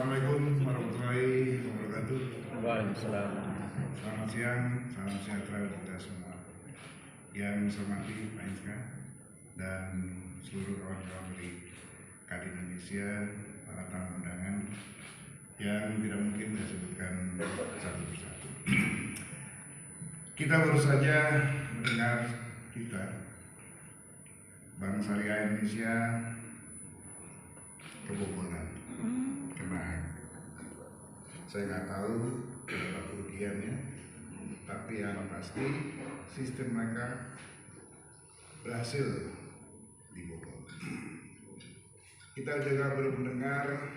Assalamualaikum warahmatullahi wabarakatuh. Waalaikumsalam. Selamat siang, salam sejahtera untuk kita semua. Yang saya hormati Pak Inska dan seluruh kawan-kawan dari Kadin Indonesia, para tamu undangan yang tidak mungkin saya sebutkan satu persatu. Kita baru saja mendengar Bank Syariah Indonesia kebobolan, kena hack. Saya nggak tahu berapa kerugiannya, tapi yang pasti sistem mereka berhasil dibobol. Kita juga baru mendengar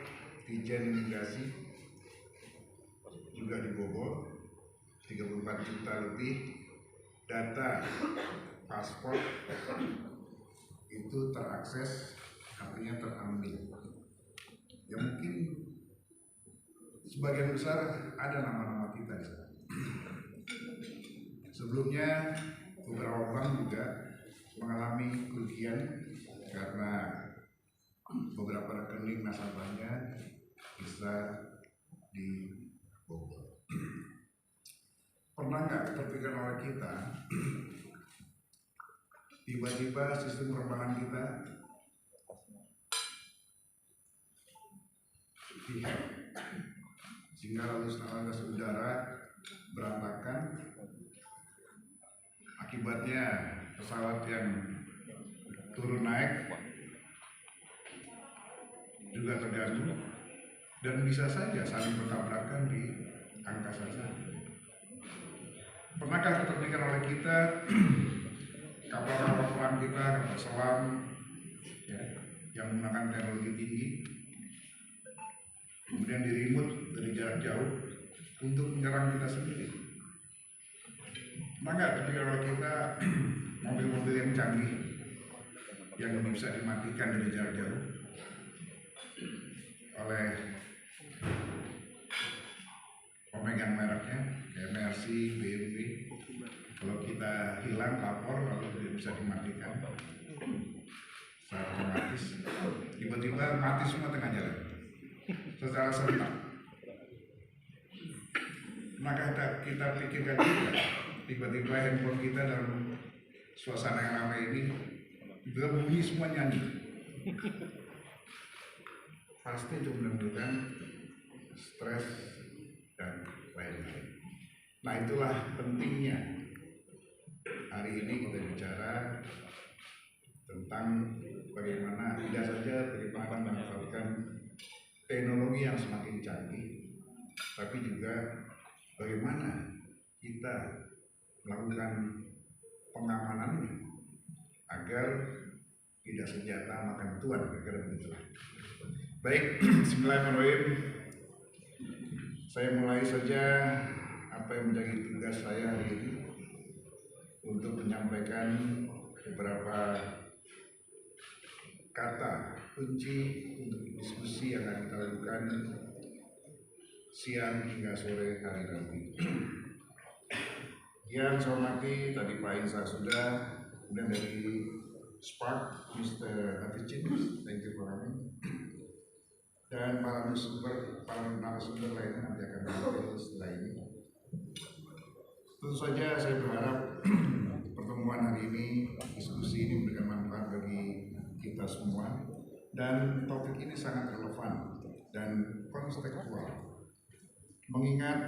Dijen Imigrasi juga dibobol, 34 juta lebih data paspor itu terakses, artinya terambil. Ya mungkin sebagian besar ada nama-nama kita di sana. Sebelumnya beberapa bank juga mengalami kerugian karena beberapa rekening nasabahnya bisa dibobol. Pernah nggak terpikir oleh kita tiba-tiba sistem penerbangan kita dihack sehingga lalu lintas udara berantakan, akibatnya pesawat yang turun naik juga terganggu dan bisa saja saling bertabrakan di angkasa sana. Pernahkah terpikir oleh kita kapal-kapal perang kita, kapal selam ya, yang menggunakan teknologi tinggi kemudian dirimut dari jarak jauh untuk menyerang kita sendiri? Maka ketika kita mobil-mobil yang canggih yang bisa dimatikan dari jarak jauh oleh pemegang mereknya kayak Mercy, BMW, kalau kita hilang lapor lalu tidak bisa dimatikan secara otomatis, tiba-tiba mati semua tengah jalan secara serentak. Maka kita pikirkan juga, tiba-tiba handphone kita dalam suasana yang ramai ini tiba-tiba bunyi semua nyanyi. Pasti itu menimbulkan stres dan lain-lain. Nah, itulah pentingnya hari ini kita bicara tentang bagaimana tidak saja bagaimana memanfaatkan teknologi yang semakin canggih, tapi juga bagaimana kita melakukan pengamanannya agar tidak senjata makan tuan, kira-kira begitulah. Baik, bismillahirrahmanirrahim. Saya mulai saja apa yang menjadi tugas saya hari ini untuk menyampaikan beberapa kata kunci untuk diskusi yang akan kita lakukan siang hingga sore hari nanti. Yang saya hormati tadi Pak Insa sudah, kemudian dari Spark, Mr. Avicin, thank you for coming. Dan para narasumber lainnya nanti akan tampil setelah ini. Tentu saja saya berharap pertemuan hari ini, diskusi ini memberikan manfaat bagi kita semua, dan topik ini sangat relevan dan kontekstual, mengingat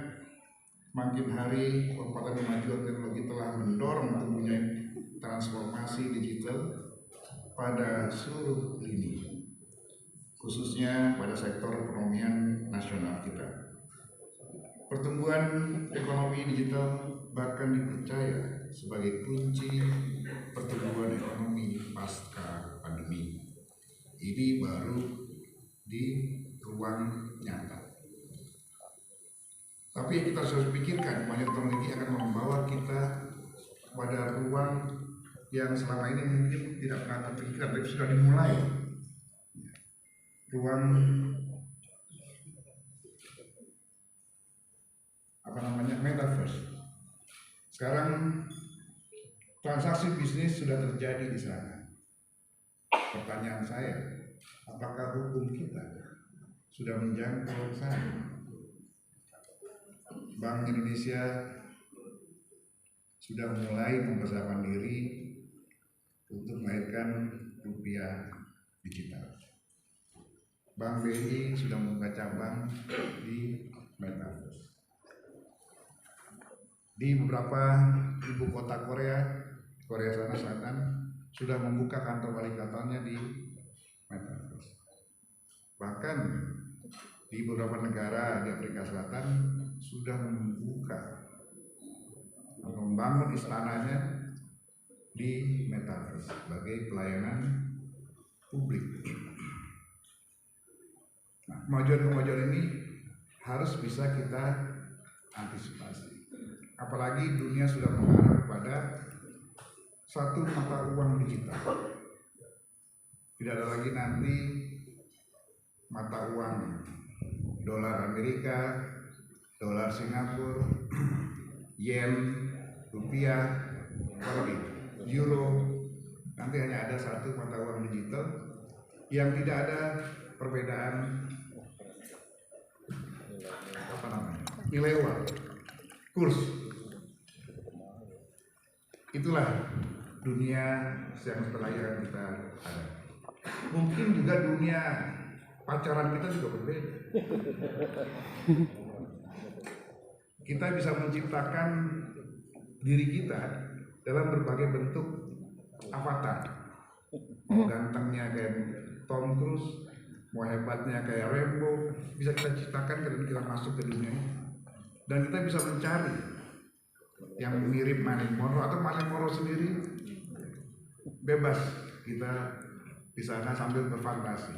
makin hari percepatan kemajuan teknologi telah mendorong tumbuhnya transformasi digital pada seluruh lini, khususnya pada sektor perekonomian nasional kita. Pertumbuhan ekonomi digital bahkan dipercaya sebagai kunci pertumbuhan ekonomi pasca pandemi. Ini baru di ruang nyata. Tapi kita harus pikirkan, banyak teknologi akan membawa kita pada ruang yang selama ini mungkin tidak pernah terpikirkan, tapi sudah dimulai. Ruang metaverse. Sekarang transaksi bisnis sudah terjadi di sana. Pertanyaan saya, apakah hukum kita sudah menjangkau sana. Bank Indonesia sudah mulai mempersiapkan diri untuk melahirkan rupiah digital. Bank BRI sudah membuka cabang di Metaverse. Di beberapa ibu kota Korea Selatan sudah membuka kantor wali kotanya di Metaverse. Bahkan di beberapa negara di Afrika Selatan sudah membuka atau membangun istananya di Metaverse sebagai pelayanan publik. Nah, kemajuan-kemajuan ini harus bisa kita antisipasi. Apalagi dunia sudah mengarah kepada satu mata uang digital. Tidak ada lagi nanti mata uang dolar Amerika, dolar Singapura, yen, rupiah, apalagi euro. Nanti hanya ada satu mata uang digital yang tidak ada perbedaan nilai uang, kurs. Itulah dunia yang setelah yang kita ada. Mungkin juga dunia pacaran kita juga berbeda. Kita bisa menciptakan diri kita dalam berbagai bentuk avatar. Mau gantengnya kayak Tom Cruise, mau hebatnya kayak Rambo, bisa kita ciptakan dan kita masuk ke dunia ini. Dan kita bisa mencari yang mirip Marilyn Monroe atau Marilyn Monroe sendiri, bebas kita di sana sambil berfantasi.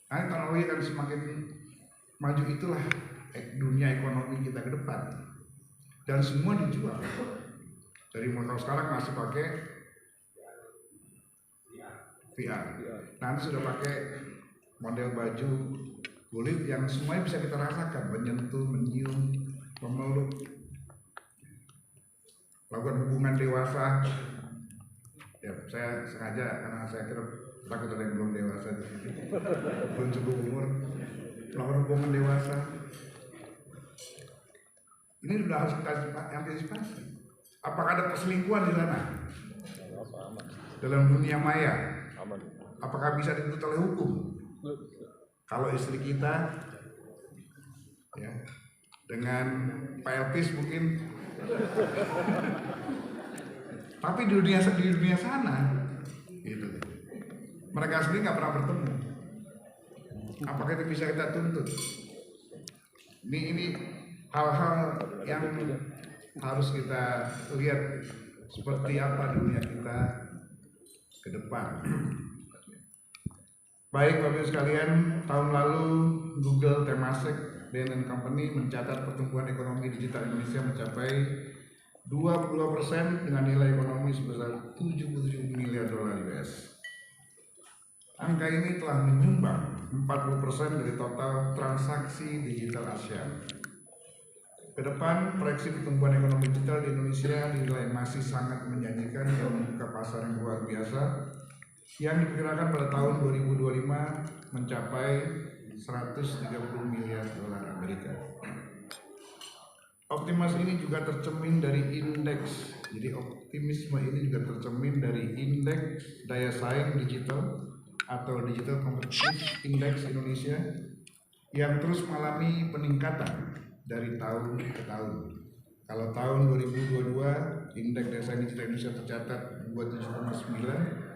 Nah, teknologi akan semakin maju, itulah dunia ekonomi kita ke depan. Dan semua dijual. Dari kalau sekarang masih pakai VR, nanti sudah pakai model baju kulit yang semuanya bisa kita rasakan, menyentuh, menyium, memeluk, lakukan hubungan dewasa. Ya, saya sengaja karena saya kira takut ada yang belum dewasa di sini, belum cukup umur, melakukan hubungan dewasa. Ini sudah harus kita antisipasi. Apakah ada perselingkuhan di sana? Dalam dunia maya, apakah bisa dituntut oleh hukum? Kalau istri kita, ya, dengan Pak Elpis mungkin, tapi di dunia sana, gitu. Mereka sendiri nggak pernah bertemu. Apakah itu bisa kita tuntut? Ini hal-hal yang harus kita lihat seperti apa dunia kita ke depan. Baik Bapak Ibu sekalian, tahun lalu Google, Temasek, Bain & Company mencatat pertumbuhan ekonomi digital Indonesia mencapai 22% dengan nilai ekonomi sebesar 77 miliar dolar US. Angka ini telah menyumbang 40% dari total transaksi digital ASEAN. Kedepan, proyeksi pertumbuhan ekonomi digital di Indonesia dinilai masih sangat menjanjikan dan membuka pasar yang luar biasa, yang diperkirakan pada tahun 2025 mencapai 130 miliar dolar Amerika. Optimisme ini juga tercermin dari indeks. Jadi optimisme ini juga tercermin dari indeks daya saing digital atau Digital Competitive Index Indonesia yang terus mengalami peningkatan dari tahun ke tahun. Kalau tahun 2022 indeks daya saing digital Indonesia tercatat 27,9.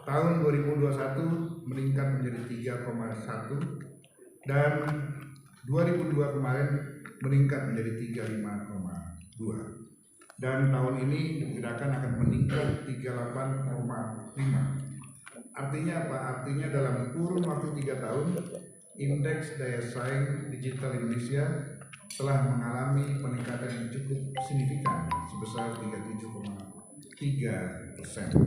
Tahun 2021 meningkat menjadi 3,1 dan 2002 kemarin meningkat menjadi 35,2 dan tahun ini diperkirakan akan meningkat 38,5. Artinya apa? Artinya dalam kurun waktu 3 tahun indeks daya saing digital Indonesia telah mengalami peningkatan yang cukup signifikan sebesar 37,3%.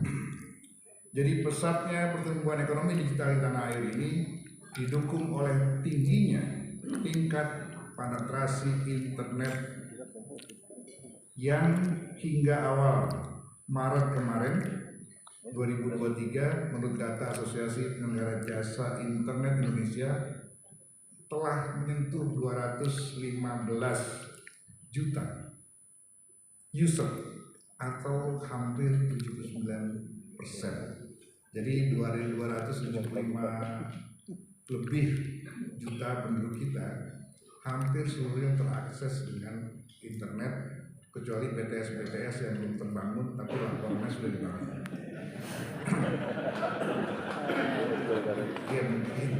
Jadi pesatnya pertumbuhan ekonomi digital di tanah air ini didukung oleh tingginya tingkat penetrasi internet yang hingga awal Maret kemarin 2023 menurut data Asosiasi Penyelenggara Jasa Internet Indonesia telah menyentuh 215 juta user atau hampir 79%. Jadi 275 lebih juta penduduk kita hampir seluruhnya terakses dengan internet, kecuali BTS yang belum terbangun tapi laporannya sudah dibangun. Ya, mungkin.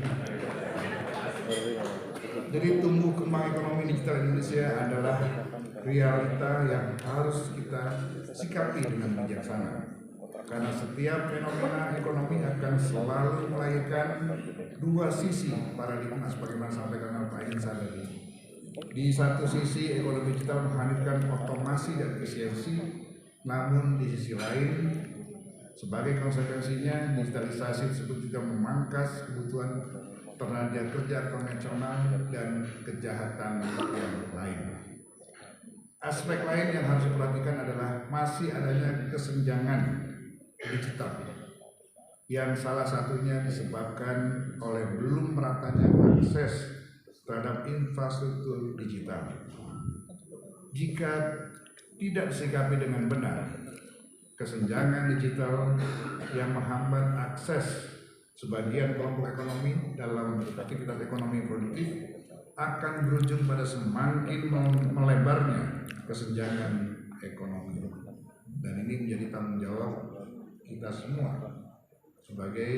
Jadi tumbuh kembang ekonomi digital Indonesia adalah realita yang harus kita sikapi dengan bijaksana. Karena setiap fenomena ekonomi akan selalu melahirkan dua sisi paradigma sebagaimana sampaikan Pak Insa tadi. Di satu sisi ekonomi digital menghadirkan otomasi dan efisiensi, namun di sisi lain sebagai konsekuensinya digitalisasi tersebut juga memangkas kebutuhan tenaga kerja konvensional dan kejahatan yang lain. Aspek lain yang harus diperhatikan adalah masih adanya kesenjangan digital yang salah satunya disebabkan oleh belum meratanya akses terhadap infrastruktur digital. Jika tidak disikapi dengan benar, kesenjangan digital yang menghambat akses sebagian kelompok ekonomi dalam aktivitas ekonomi produktif akan berujung pada semakin melebarnya kesenjangan ekonomi. Dan ini menjadi tanggung jawab kita semua sebagai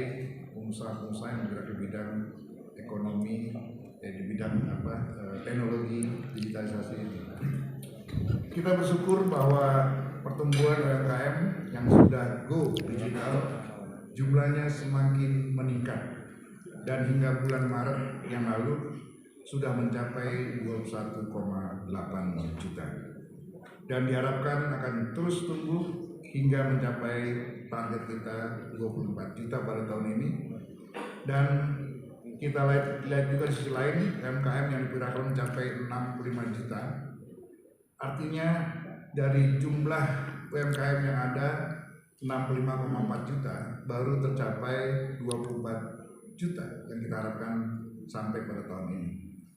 pengusaha-pengusaha yang bergerak di bidang ekonomi, di bidang teknologi digitalisasi ini. Kita bersyukur bahwa pertumbuhan UMKM yang sudah go digital jumlahnya semakin meningkat dan hingga bulan Maret yang lalu sudah mencapai 21,8 juta dan diharapkan akan terus tumbuh hingga mencapai target kita 24 juta pada tahun ini. Dan kita lihat juga di sisi lain UMKM yang diperkirakan mencapai 65 juta. Artinya dari jumlah UMKM yang ada 65,4 juta baru tercapai 24 juta yang kita harapkan sampai pada tahun ini.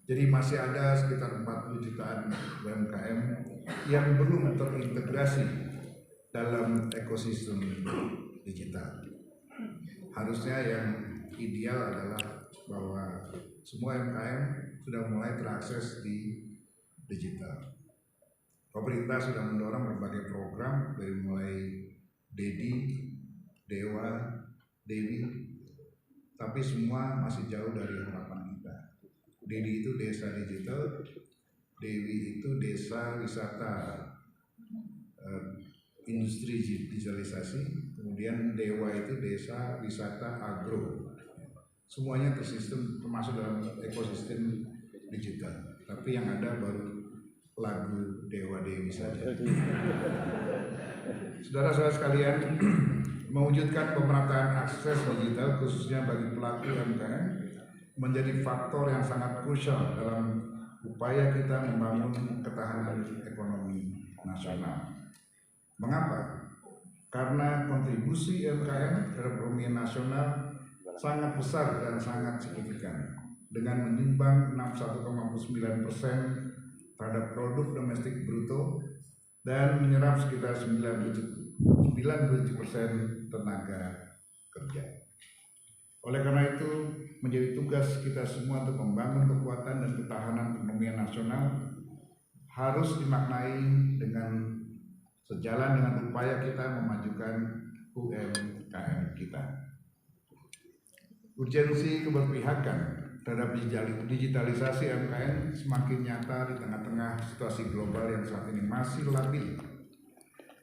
Jadi masih ada sekitar 40 jutaan UMKM yang belum terintegrasi dalam ekosistem digital. Harusnya yang ideal adalah bahwa semua UMKM sudah mulai terakses di digital. Pemerintah sudah mendorong berbagai program dari mulai DEDI, Dewa, Dewi, tapi semua masih jauh dari harapan kita. DEDI itu desa digital, Dewi itu desa wisata industri digitalisasi, kemudian Dewa itu desa wisata agro. Semuanya tersistem termasuk dalam ekosistem digital. Tapi yang ada baru lagu Dewa Dewi saja. Saudara-saudara sekalian, mewujudkan pemerataan akses digital khususnya bagi pelaku UMKM menjadi faktor yang sangat krusial dalam upaya kita membangun ketahanan ekonomi nasional. Mengapa? Karena kontribusi UMKM terhadap ekonomi nasional sangat besar dan sangat signifikan dengan menyumbang 61,9% terhadap produk domestik bruto dan menyerap sekitar 97% tenaga kerja. Oleh karena itu, menjadi tugas kita semua untuk membangun kekuatan dan ketahanan ekonomi nasional harus dimaknai dengan sejalan dengan upaya kita memajukan UMKM kita. Urgensi keberpihakan terhadap digitalisasi UMKM semakin nyata di tengah-tengah situasi global yang saat ini masih labil,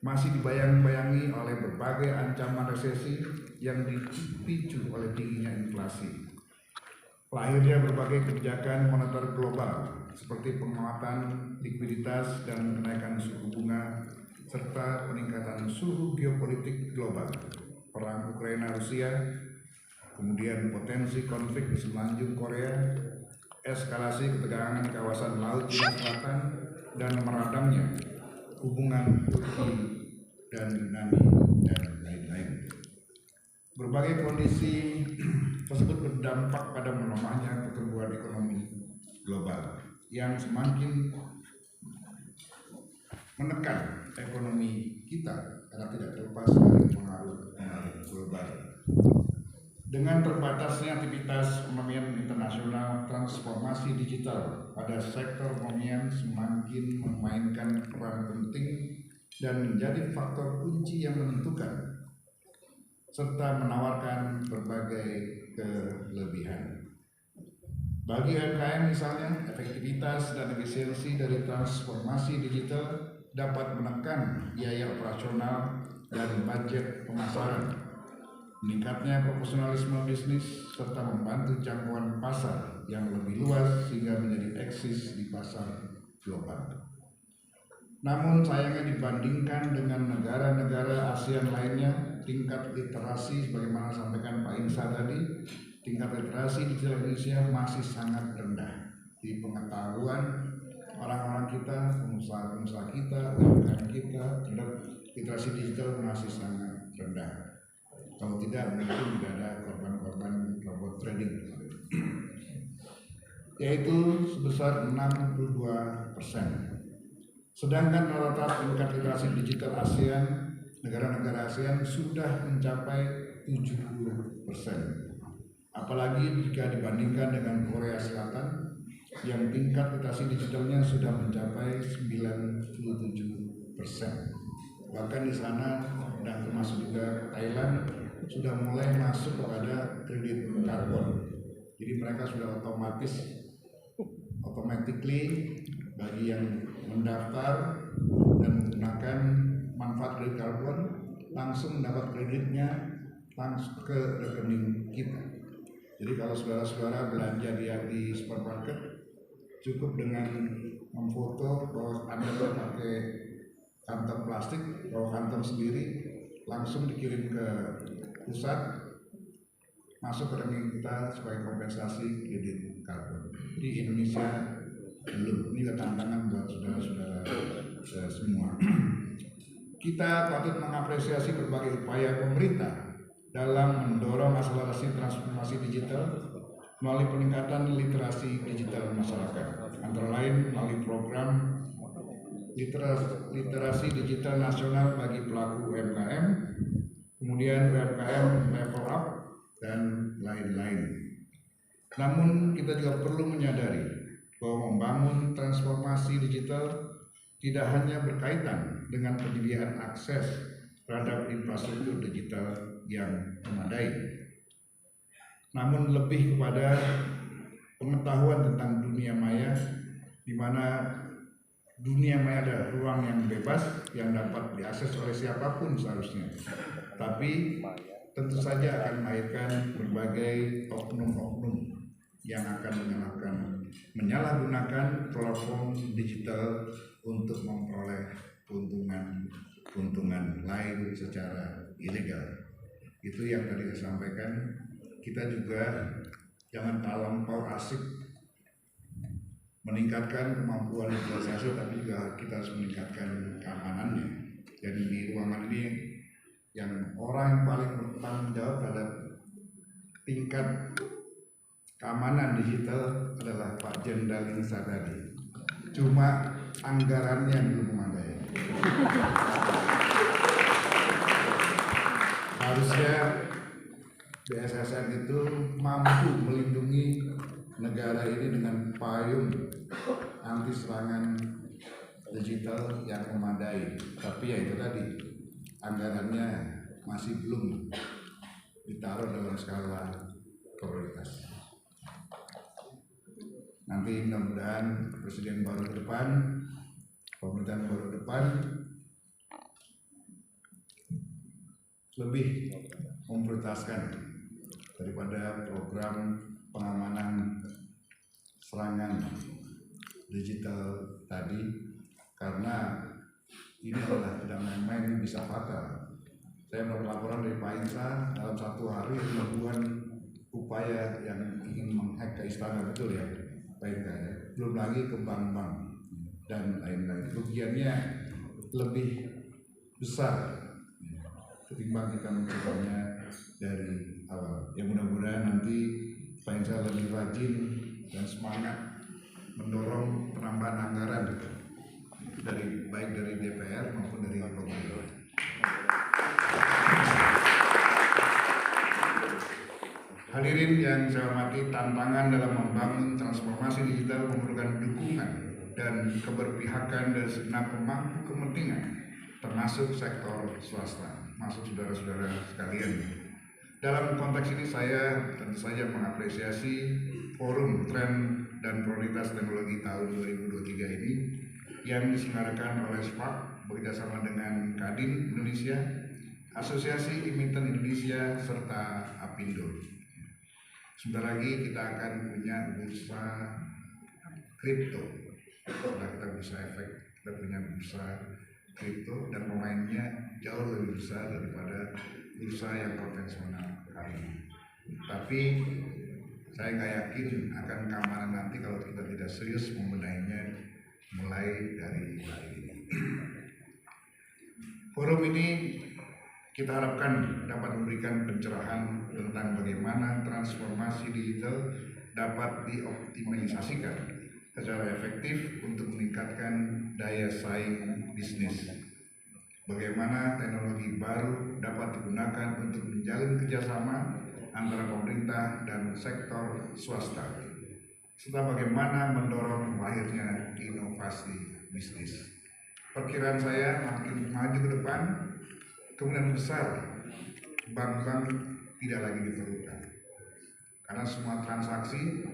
masih dibayang-bayangi oleh berbagai ancaman resesi yang dipicu oleh tingginya inflasi. Lahirnya berbagai kebijakan moneter global seperti penguatan likuiditas dan kenaikan suku bunga serta peningkatan suhu geopolitik global, perang Ukraina-Rusia, kemudian potensi konflik di semenanjung Korea, eskalasi ketegangan di kawasan Laut Cina Selatan, dan meradangnya hubungan Turki dan Yunani dan lain-lain. Berbagai kondisi tersebut berdampak pada melemahnya pertumbuhan ekonomi global yang semakin menekan ekonomi kita karena tidak terlepas dari pengaruh global. Dengan terbatasnya aktivitas perekonomian internasional, transformasi digital pada sektor perekonomian semakin memainkan peran penting dan menjadi faktor kunci yang menentukan serta menawarkan berbagai kelebihan. Bagi UMKM misalnya, efektivitas dan efisiensi dari transformasi digital dapat menekan biaya operasional dan budget pemasaran, meningkatnya profesionalisme bisnis, serta membantu jangkauan pasar yang lebih luas sehingga menjadi eksis di pasar global. Namun sayangnya dibandingkan dengan negara-negara ASEAN lainnya, tingkat literasi sebagaimana sampaikan Pak Insa tadi, tingkat literasi digital Indonesia masih sangat rendah. Di pengetahuan orang-orang kita, pengusaha-pengusaha kita, UMKM kita terhadap literasi digital masih sangat rendah. Kalau tidak, mungkin tidak ada korban-korban robot trading, yaitu sebesar 62%. Sedangkan rata-rata tingkat literasi digital ASEAN, negara-negara ASEAN sudah mencapai 70%. Apalagi jika dibandingkan dengan Korea Selatan yang tingkat literasi digitalnya sudah mencapai 97%. Bahkan di sana dan termasuk juga Thailand sudah mulai masuk kepada kredit karbon. Jadi mereka sudah automatically bagi yang mendaftar dan menggunakan manfaat kredit karbon langsung mendapat kreditnya langsung ke rekening kita. Jadi kalau saudara-saudara belanja di supermarket, cukup dengan memfoto bahwa Anda pakai kantong plastik, bawa kantong sendiri, langsung dikirim ke pusat, masuk ke rekening kita sebagai kompensasi kredit karbon. Di Indonesia belum. Ini tantangan buat saudara-saudara semua. Kita patut mengapresiasi berbagai upaya pemerintah dalam mendorong akselerasi transformasi digital melalui peningkatan literasi digital masyarakat, antara lain melalui program literasi digital nasional bagi pelaku UMKM, kemudian UMKM level up, dan lain-lain. Namun kita juga perlu menyadari bahwa membangun transformasi digital tidak hanya berkaitan dengan penyediaan akses terhadap infrastruktur digital yang memadai, namun lebih kepada pengetahuan tentang dunia maya, di mana dunia maya adalah ruang yang bebas yang dapat diakses oleh siapapun seharusnya. Tapi tentu saja akan melahirkan berbagai oknum-oknum yang akan menyalahgunakan platform digital untuk memperoleh keuntungan lain secara ilegal. Itu yang tadi saya sampaikan. Kita juga jangan terlampau asik meningkatkan kemampuan digitalisasi, tapi juga kita harus meningkatkan keamanannya. Jadi di ruangan ini yang orang yang paling bertanggung jawab terhadap tingkat keamanan digital adalah Pak Jenderal Insa tadi. Cuma anggarannya belum memadai. Harusnya BSSN itu mampu melindungi negara ini dengan payung anti serangan digital yang memadai. Tapi ya itu tadi, anggarannya masih belum ditaruh dalam skala prioritas. Nanti mudah-mudahan presiden baru ke depan, pemerintahan baru ke depan lebih memprioritaskan daripada program pengamanan serangan digital tadi, karena ini adalah tidak main-main, bisa fatal. Saya mendapat laporan dari Pak Insa, dalam satu hari ribuan upaya yang ingin menghack ke istana, betul ya Pak Insa ya? Belum lagi ke bank-bank dan lain-lain. Kerugiannya lebih besar ketimbang kita mencegahnya dari awal. Ya mudah-mudahan nanti Pak Insya lebih rajin dan semangat mendorong penambahan anggaran baik dari DPR maupun dari pemerintah. Hadirin yang saya hormati, tantangan dalam membangun transformasi digital memerlukan dukungan dan keberpihakan dari segenap pemangku kepentingan, termasuk sektor swasta, masuk saudara-saudara sekalian. Dalam konteks ini saya tentu saja mengapresiasi Forum Tren dan Prioritas Teknologi tahun 2023 ini yang diselenggarakan oleh SPAK bekerjasama dengan Kadin Indonesia, Asosiasi Emiten Indonesia, serta Apindo. Sebentar lagi kita akan punya bursa kripto. Setelah kita bursa efek, kita punya bursa kripto dan pemainnya jauh lebih besar daripada bursa yang konvensional hari ini. Tapi saya nggak yakin akan keamanan nanti kalau kita tidak serius membenahinya mulai dari hari ini. Forum ini kita harapkan dapat memberikan pencerahan tentang bagaimana transformasi digital dapat dioptimalisasikan secara efektif untuk meningkatkan daya saing bisnis. Bagaimana teknologi baru dapat digunakan untuk menjalin kerjasama antara pemerintah dan sektor swasta, serta bagaimana mendorong lahirnya inovasi bisnis. Perkiraan saya makin maju ke depan, kemungkinan besar bank-bank tidak lagi diperlukan karena semua transaksi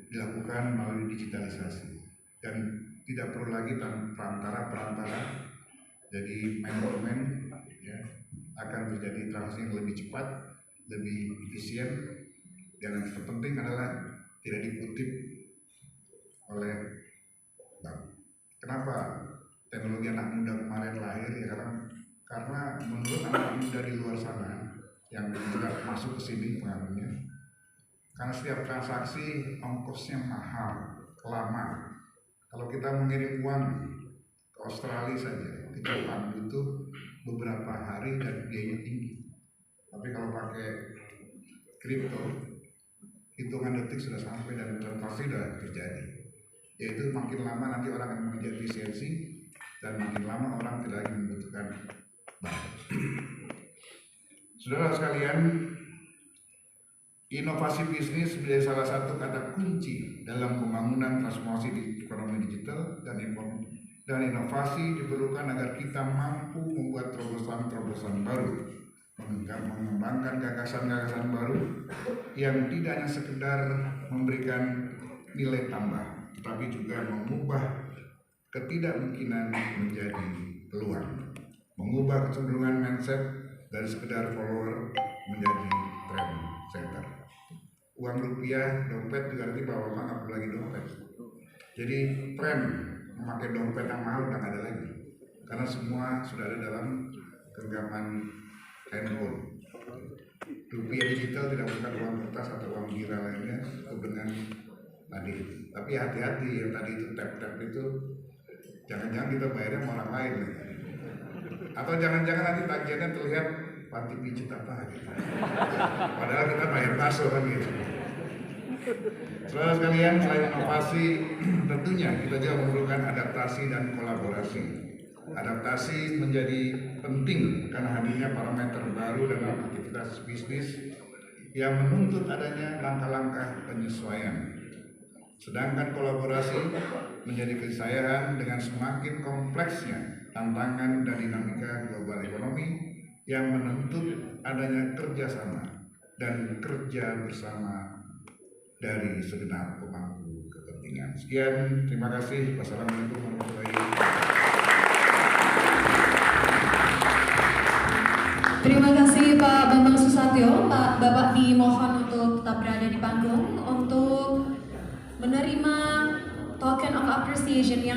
dilakukan melalui digitalisasi dan tidak perlu lagi perantara. Jadi man-to-man ya, akan terjadi transaksi yang lebih cepat, lebih efisien, dan yang terpenting adalah tidak dikutip oleh bank. Kenapa teknologi anak muda kemarin lahir? Ya karena menurut anak muda di luar sana yang juga masuk ke sini pengaruhnya, karena setiap transaksi ongkosnya mahal, lama. Kalau kita mengirim uang ke Australia saja, kita butuh beberapa hari dan biayanya tinggi. Tapi kalau pakai kripto, hitungan detik sudah sampai dan transaksi sudah terjadi. Yaitu makin lama nanti orang akan mengejar efisiensi dan makin lama orang tidak lagi membutuhkan bank. Saudara sekalian, inovasi bisnis menjadi salah satu kata kunci dalam pembangunan transformasi di ekonomi digital dan inovasi diperlukan agar kita mampu membuat terobosan-terobosan baru, mengembangkan gagasan-gagasan baru yang tidak hanya sekedar memberikan nilai tambah, tetapi juga mengubah ketidakmungkinan menjadi peluang, mengubah kecenderungan mindset dari sekedar follower menjadi trend center. Uang rupiah, dompet juga nanti bawa nggak perlu lagi dompet. Jadi tren memakai dompet yang mahal udah nggak ada lagi, karena semua sudah ada dalam genggaman handphone. Rupiah digital tidak bukan uang kertas atau uang gira lainnya dengan tadi. Tapi hati-hati yang tadi itu tap-tap itu, jangan-jangan kita bayarnya sama orang lain nih. Atau jangan-jangan nanti tagihannya terlihat panti pijit apa gitu. Padahal kita bayar bakso kan gitu. Saudara sekalian, selain inovasi, tentunya kita juga memerlukan adaptasi dan kolaborasi. Adaptasi menjadi penting karena hadirnya parameter baru dalam aktivitas bisnis yang menuntut adanya langkah-langkah penyesuaian. Sedangkan kolaborasi menjadi keniscayaan dengan semakin kompleksnya tantangan dan dinamika global ekonomi yang menuntut adanya kerjasama dan kerja bersama dari segenap pemangku kepentingan. Sekian, terima kasih. Wassalamualaikum warahmatullahi wabarakatuh. Terima kasih Pak Bambang Susatyo. Bapak dimohon untuk tetap berada di panggung untuk menerima token of appreciation yang